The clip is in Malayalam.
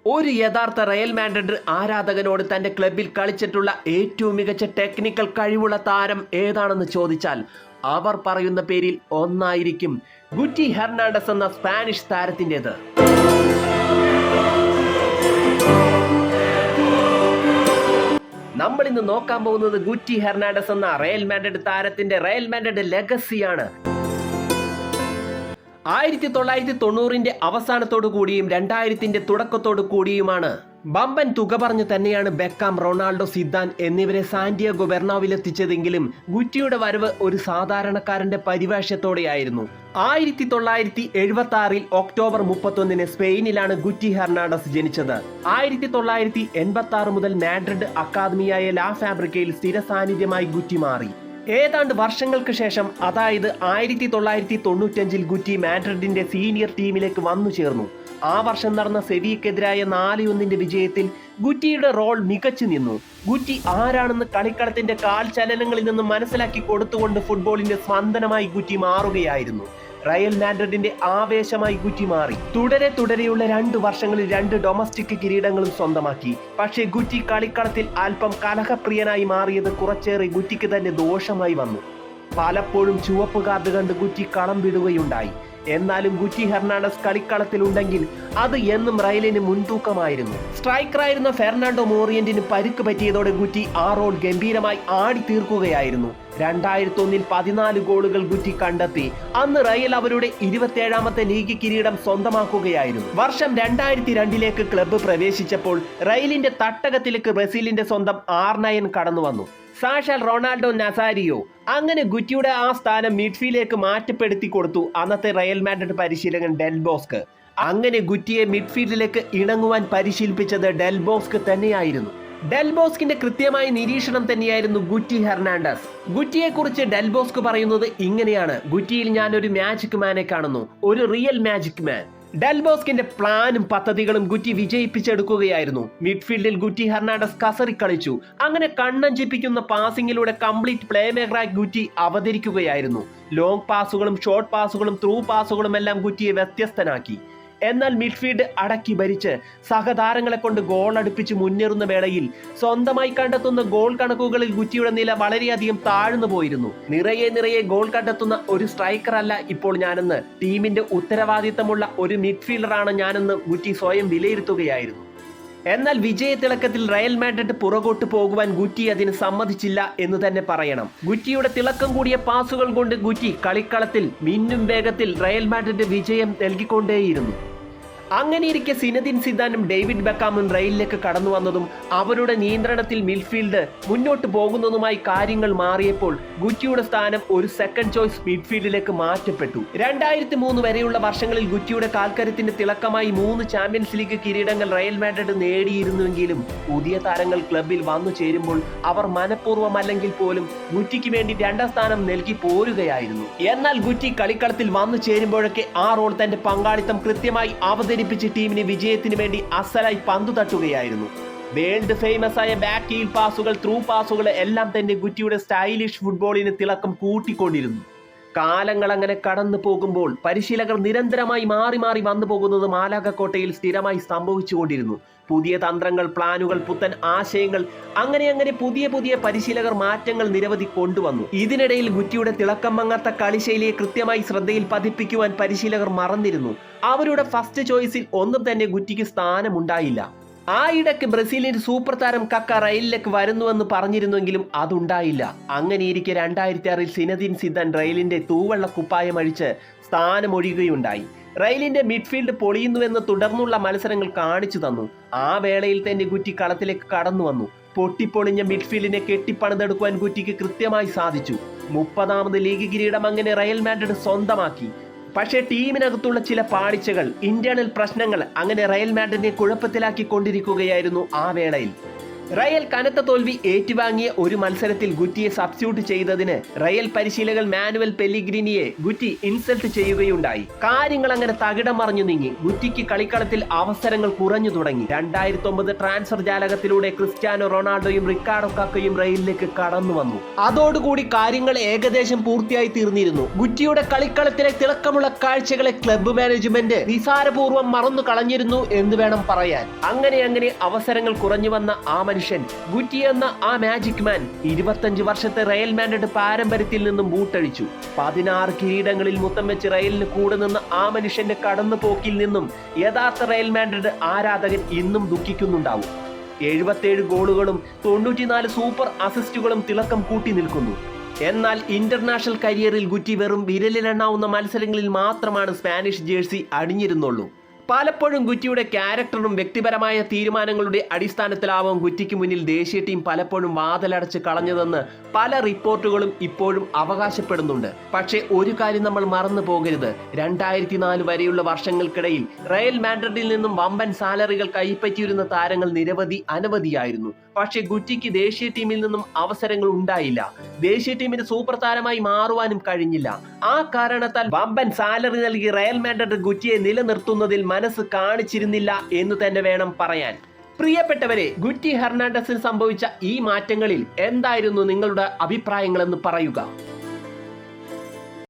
ഒരു യഥാർത്ഥ റയൽ മാഡ്രിഡ് ആരാധകനോട് തന്റെ ക്ലബിൽ കളിച്ചിട്ടുള്ള ഏറ്റവും മികച്ച ടെക്നിക്കൽ കഴിവുള്ള താരം ഏതാണെന്ന് ചോദിച്ചാൽ അവർ പറയുന്ന പേരിൽ ഒന്നായിരിക്കും ഗുറ്റി ഹെർണാണ്ടസ് എന്ന സ്പാനിഷ് താരത്തിൻ്റെത്. നമ്മൾ ഇന്ന് നോക്കാൻ പോകുന്നത് ഗുറ്റി ഹെർണാണ്ടസ് എന്ന റയൽ മാഡ്രിഡ് താരത്തിന്റെ റയൽ മാഡ്രിഡ് ലെഗസിയാണ്. 1990 അവസാനത്തോടു കൂടിയും 2000 തുടക്കത്തോടു കൂടിയുമാണ് ബമ്പൻ തുക പറഞ്ഞു തന്നെയാണ് ബെക്കാം, റൊണാൾഡോ, സിദാൻ എന്നിവരെ സാന്റിയാഗോ ബെർണാബിലെത്തിച്ചതെങ്കിലും ഗുറ്റിയുടെ വരവ് ഒരു സാധാരണക്കാരന്റെ പരിവേഷത്തോടെയായിരുന്നു. 1976 ഒക്ടോബർ 31 സ്പെയിനിലാണ് ഗുറ്റി ഹെർണാണ്ടസ് ജനിച്ചത്. 1986 മുതൽ മാഡ്രിഡ് അക്കാദമിയായ ലാ ഫാബ്രിക്കയിൽ സ്ഥിര സാന്നിധ്യമായി ഗുറ്റി മാറി. ഏതാണ്ട് വർഷങ്ങൾക്ക് ശേഷം, അതായത് 1995 ഗുറ്റി മാഡ്രിഡിന്റെ സീനിയർ ടീമിലേക്ക് വന്നു ചേർന്നു. ആ വർഷം നടന്ന സെവിയക്കെതിരായ 4-1 വിജയത്തിൽ ഗുറ്റിയുടെ റോൾ മികച്ചു നിന്നു. ഗുറ്റി ആരാണെന്ന് കളിക്കളത്തിന്റെ കാൽ ചലനങ്ങളിൽ നിന്ന് മനസ്സിലാക്കി കൊടുത്തുകൊണ്ട് ഫുട്ബോളിന്റെ സ്പന്ദനമായി ഗുറ്റി മാറുകയായിരുന്നു. റയൽ മാഡ്രിഡിന്റെ ആവേശമായി ഗുറ്റി മാറി. തുടരെയുള്ള 2 വർഷങ്ങളിൽ 2 ഡൊമസ്റ്റിക് കിരീടങ്ങളും സ്വന്തമാക്കി. പക്ഷേ ഗുറ്റി കളിക്കളത്തിൽ അല്പം കലഹപ്രിയനായി മാറിയത് കുറച്ചേറെ ഗുറ്റിക്ക് തന്നെ ദോഷമായി വന്നു. പലപ്പോഴും ചുവപ്പ് കാർഡ് കണ്ട് ഗുറ്റി കളം വിടുകയുണ്ടായി. എന്നാലും ഗുറ്റി ഹെർണാണ്ടസ് കളിക്കളത്തിൽ ഉണ്ടെങ്കിൽ അത് എന്നും റയലിന് മുൻതൂക്കമായിരുന്നു. സ്ട്രൈക്കറായിരുന്ന ഫെർണാണ്ടോ മോറിയന്റിന് പരിക്ക് പറ്റിയതോടെ ഗുറ്റി ആ റോൾ ഗംഭീരമായി ആടി തീർക്കുകയായിരുന്നു. 2001 14 ഗോളുകൾ ഗുറ്റി കണ്ടെത്തി. അന്ന് റയൽ അവരുടെ 27ാമത്തെ ലീഗ് കിരീടം സ്വന്തമാക്കുകയായിരുന്നു. വർഷം 2002 ക്ലബ്ബ് പ്രവേശിച്ചപ്പോൾ റയലിന്റെ തട്ടകത്തിലേക്ക് ബ്രസീലിന്റെ സ്വന്തം R9 കടന്നു വന്നു. സാക്ഷാൽ റൊണാൾഡോ നസാരിയോ. അങ്ങനെ ഗുറ്റിയുടെ ആ സ്ഥാനം മിഡ്ഫീൽഡിലേക്ക് മാറ്റപ്പെടുത്തി കൊടുത്തു അന്നത്തെ റയൽ മാഡ്രിഡ് പരിശീലകൻ ഡെൽ ബോസ്ക്. അങ്ങനെ ഗുറ്റിയെ മിഡ്ഫീൽഡിലേക്ക് ഇണങ്ങുവാൻ പരിശീലിപ്പിച്ചത് ഡെൽ ബോസ്ക് തന്നെയായിരുന്നു. ഡെൽ ബോസ്കിന്റെ കൃത്യമായ നിരീക്ഷണം തന്നെയായിരുന്നു ഗുറ്റി ഹെർണാണ്ടസ്. ഗുറ്റിയെ കുറിച്ച് ഡെൽ ബോസ്ക് പറയുന്നത് ഇങ്ങനെയാണ്: ഗുറ്റിയിൽ ഞാൻ ഒരു മാജിക് മാനെ കാണുന്നു, ഒരു റിയൽ മാജിക് മാൻ. ഡെൽ ബോസ്കിന്റെ പ്ലാനും പദ്ധതികളും ഗുറ്റി വിജയിപ്പിച്ചെടുക്കുകയായിരുന്നു. മിഡ്ഫീൽഡിൽ ഗുറ്റി ഹെർണാണ്ടസ് കസറി കളിച്ചു. അങ്ങനെ കണ്ണഞ്ചിപ്പിക്കുന്ന പാസിംഗിലൂടെ കംപ്ലീറ്റ് പ്ലേ മേക്കറായി ഗുറ്റി അവതരിക്കുകയായിരുന്നു. ലോങ് പാസുകളും ഷോർട്ട് പാസുകളും ത്രൂ പാസുകളും എല്ലാം ഗുറ്റിയെ വ്യത്യസ്തനാക്കി. എന്നാൽ മിഡ്ഫീൽഡ് അടക്കി ഭരിച്ച് സഹതാരങ്ങളെ കൊണ്ട് ഗോൾ അടുപ്പിച്ച് മുന്നേറുന്ന വേളയിൽ സ്വന്തമായി കണ്ടെത്തുന്ന ഗോൾ കണക്കുകളിൽ ഗുറ്റിയുടെ നില വളരെയധികം താഴ്ന്നു പോയിരുന്നു. നിറയെ ഗോൾ കണ്ടെത്തുന്ന ഒരു സ്ട്രൈക്കർ അല്ല ഇപ്പോൾ ഞാനെന്ന്, ടീമിന്റെ ഉത്തരവാദിത്തമുള്ള ഒരു മിഡ്ഫീൽഡറാണ് ഞാനെന്ന് ഗുറ്റി സ്വയം വിലയിരുത്തുകയായിരുന്നു. എന്നാൽ വിജയത്തിളക്കത്തിൽ റയൽ മാഡ്രിഡ് പുറകോട്ട് പോകുവാൻ ഗുറ്റി അതിന് സമ്മതിച്ചില്ല എന്ന് തന്നെ പറയണം. ഗുറ്റിയുടെ തിളക്കം കൂടിയ പാസുകൾ കൊണ്ട് ഗുറ്റി കളിക്കളത്തിൽ മിന്നും വേഗത്തിൽ റയൽ മാഡ്രിഡ് വിജയം നൽകിക്കൊണ്ടേയിരുന്നു. അങ്ങനെയിരിക്കെ സിനദിൻ സിദാനും ഡേവിഡ് ബെക്കാമും റയലിലേക്ക് കടന്നു വന്നതും അവരുടെ നിയന്ത്രണത്തിൽ മിഡ്ഫീൽഡ് മുന്നോട്ട് പോകുന്നതുമായി കാര്യങ്ങൾ മാറിയപ്പോൾ ഗുറ്റിയുടെ സ്ഥാനം ഒരു സെക്കൻഡ് ചോയ്സ് മിഡ്ഫീൽഡിലേക്ക് മാറ്റപ്പെട്ടു. 2003 വരെയുള്ള വർഷങ്ങളിൽ ഗുറ്റിയുടെ കാൽക്കരത്തിന്റെ തിളക്കമായി 3 ചാമ്പ്യൻസ് ലീഗ് കിരീടങ്ങൾ റയൽ മാഡ്രിഡ് നേടിയിരുന്നുവെങ്കിലും പുതിയ താരങ്ങൾ ക്ലബിൽ വന്നു ചേരുമ്പോൾ അവർ മനഃപൂർവ്വമല്ലെങ്കിൽ പോലും ഗുറ്റിക്ക് വേണ്ടി 2ാം സ്ഥാനം നൽകി പോരുകയായിരുന്നു. എന്നാൽ ഗുറ്റി കളിക്കളത്തിൽ വന്നു ചേരുമ്പോഴൊക്കെ ആ റോൾ തന്റെ പങ്കാളിത്തം കൃത്യമായി അവതരിപ്പിച്ച് ടീമിന് വിജയത്തിന് വേണ്ടി അസലായി പന്തു തട്ടുകയായിരുന്നു. വേൾഡ് ഫേമസ് ആയ ബാക്ക് ഹീൽ പാസുകൾ, ത്രൂ പാസുകൾ എല്ലാം തന്നെ ഗുറ്റിയുടെ സ്റ്റൈലിഷ് ഫുട്ബോളിന് തിളക്കം കൂട്ടിക്കൊണ്ടിരുന്നു. കാലങ്ങൾ അങ്ങനെ കടന്നു പോകുമ്പോൾ പരിശീലകർ നിരന്തരമായി മാറി വന്നു പോകുന്നത് മാലാഗക്കോട്ടയിൽ സ്ഥിരമായി സംഭവിച്ചുകൊണ്ടിരുന്നു. പുതിയ തന്ത്രങ്ങൾ, പ്ലാനുകൾ, പുത്തൻ ആശയങ്ങൾ, അങ്ങനെ പുതിയ പരിശീലകർ മാറ്റങ്ങൾ നിരവധി കൊണ്ടുവന്നു. ഇതിനിടയിൽ ഗുറ്റിയുടെ തിളക്കം മങ്ങാത്ത കളിശൈലിയെ കൃത്യമായി ശ്രദ്ധയിൽ പതിപ്പിക്കുവാൻ പരിശീലകർ മറന്നിരുന്നു. അവരുടെ ഫസ്റ്റ് ചോയ്സിൽ ഒന്നും തന്നെ ഗുറ്റിക്ക് സ്ഥാനമുണ്ടായില്ല. ആ ഇടയ്ക്ക് ബ്രസീലിന്റെ സൂപ്പർ താരം കക്ക റയലിലേക്ക് വരുന്നുവെന്ന് പറഞ്ഞിരുന്നെങ്കിലും അതുണ്ടായില്ല. അങ്ങനെയിരിക്കെ 2006 സിനദിൻ സിദാൻ റയലിന്റെ തൂവെള്ള കുപ്പായം അഴിച്ച് സ്ഥാനമൊഴിയുകയുണ്ടായി. റയലിന്റെ മിഡ്ഫീൽഡ് പൊളിയുന്നുവെന്ന് തുടർന്നുള്ള മത്സരങ്ങൾ കാണിച്ചു തന്നു. ആ വേളയിൽ തന്നെ ഗുറ്റി കളത്തിലേക്ക് കടന്നു വന്നു. പൊട്ടിപ്പൊളിഞ്ഞ മിഡ്ഫീൽഡിനെ കെട്ടിപ്പണിതെടുക്കുവാൻ ഗുറ്റിക്ക് കൃത്യമായി സാധിച്ചു. 30ാമത് ലീഗ് കിരീടം അങ്ങനെ റയൽ മാഡ്രിഡ് സ്വന്തമാക്കി. പക്ഷേ ടീമിനകത്തുള്ള ചില പാളിച്ചകൾ, ഇന്റേണൽ പ്രശ്നങ്ങൾ അങ്ങനെ റയൽ മാഡ്രിഡിനെ കുഴപ്പത്തിലാക്കി കൊണ്ടിരിക്കുകയായിരുന്നു ആ വേളയിൽ. റയൽ കനത്ത തോൽവി ഏറ്റുവാങ്ങിയ ഒരു മത്സരത്തിൽ ഗുറ്റിയെ സബ്സ്റ്റിറ്റ്യൂട്ട് ചെയ്തതിന് റയൽ പരിശീലകൻ മാനുവൽ പെല്ലിഗ്രിനിയെ ഗുറ്റി ഇൻസൾട്ട് ചെയ്യുകയുണ്ടായി. കാര്യങ്ങൾ അങ്ങനെ തകിടം മറിഞ്ഞു നീങ്ങി. ഗുറ്റിക്ക് കളിക്കളത്തിൽ അവസരങ്ങൾ കുറഞ്ഞു തുടങ്ങി. 2009 ട്രാൻസ്ഫർ ജാലകത്തിലൂടെ ക്രിസ്ത്യാനോ റൊണാൾഡോയും റിക്കാർഡോ കാക്കയും റയലിലേക്ക് കടന്നു വന്നു. അതോടുകൂടി കാര്യങ്ങൾ ഏകദേശം പൂർത്തിയായി തീർന്നിരുന്നു. ഗുറ്റിയുടെ കളിക്കളത്തിലെ തിളക്കമുള്ള കാഴ്ചകളെ ക്ലബ്ബ് മാനേജ്മെന്റ് നിസാരപൂർവ്വം മറന്നു കളഞ്ഞിരുന്നു എന്ന് വേണം പറയാൻ. അങ്ങനെ അവസരങ്ങൾ കുറഞ്ഞു വന്ന ആ മനുഷ്യൻ, ഗുറ്റി എന്ന ആ മാജിക് മാൻ, 25 വർഷത്തെ റയൽ മാഡ്രിഡ് പാരമ്പര്യത്തിൽ നിന്നും ബൂട്ടഴിച്ചു. 16 കിരീടങ്ങളിൽ മുത്തം വെച്ച് റയലിന് കൂടെ നിന്ന ആ മനുഷ്യന്റെ കടന്നുപോക്കിൽ നിന്നും യഥാർത്ഥ റയൽ മാഡ്രിഡ് ആരാധകൻ ഇന്നും ദുഃഖിക്കുന്നുണ്ടാവും. 77 ഗോളുകളും 94 സൂപ്പർ അസിസ്റ്റുകളും തിളക്കം കൂട്ടി നിൽക്കുന്നു. എന്നാൽ ഇന്റർനാഷണൽ കരിയറിൽ ഗുറ്റി വെറും വിരലിലെണ്ണാവുന്ന മത്സരങ്ങളിൽ മാത്രമാണ് സ്പാനിഷ് ജേഴ്സി അണിഞ്ഞിരുന്നുള്ളൂ. പലപ്പോഴും ഗുറ്റിയുടെ ക്യാരക്ടറും വ്യക്തിപരമായ തീരുമാനങ്ങളുടെ അടിസ്ഥാനത്തിലാവും ഗുറ്റിക്ക് മുന്നിൽ ദേശീയ ടീം പലപ്പോഴും വാതിലടച്ച് കളഞ്ഞതെന്ന് പല റിപ്പോർട്ടുകളും ഇപ്പോഴും അവകാശപ്പെടുന്നുണ്ട്. പക്ഷേ ഒരു കാര്യം നമ്മൾ മറന്നു പോകരുത്, 2004 വരെയുള്ള വർഷങ്ങൾക്കിടയിൽ റയൽ മാഡ്രിഡിൽ നിന്നും വമ്പൻ സാലറികൾ കൈപ്പറ്റിയിരുന്ന താരങ്ങൾ അനവധിയായിരുന്നു. പക്ഷേ ഗുറ്റിക്ക് ദേശീയ ടീമിൽ നിന്നും അവസരങ്ങൾ ഉണ്ടായില്ല. ദേശീയ ടീമിന്റെ സൂപ്പർ താരമായി മാറുവാനും കഴിഞ്ഞില്ല. ആ കാരണത്താൽ വമ്പൻ സാലറി നൽകി റയൽ മാഡ്രിഡ് ഗുറ്റിയെ നിലനിർത്തുന്നതിൽ മനസ്സ് കാണിച്ചിരുന്നില്ല എന്ന് തന്നെ വേണം പറയാൻ. പ്രിയപ്പെട്ടവരെ, ഗുറ്റി ഹെർണാണ്ടസിന് സംഭവിച്ച ഈ മാറ്റങ്ങളിൽ എന്തായിരുന്നു നിങ്ങളുടെ അഭിപ്രായങ്ങളെന്ന് പറയുക.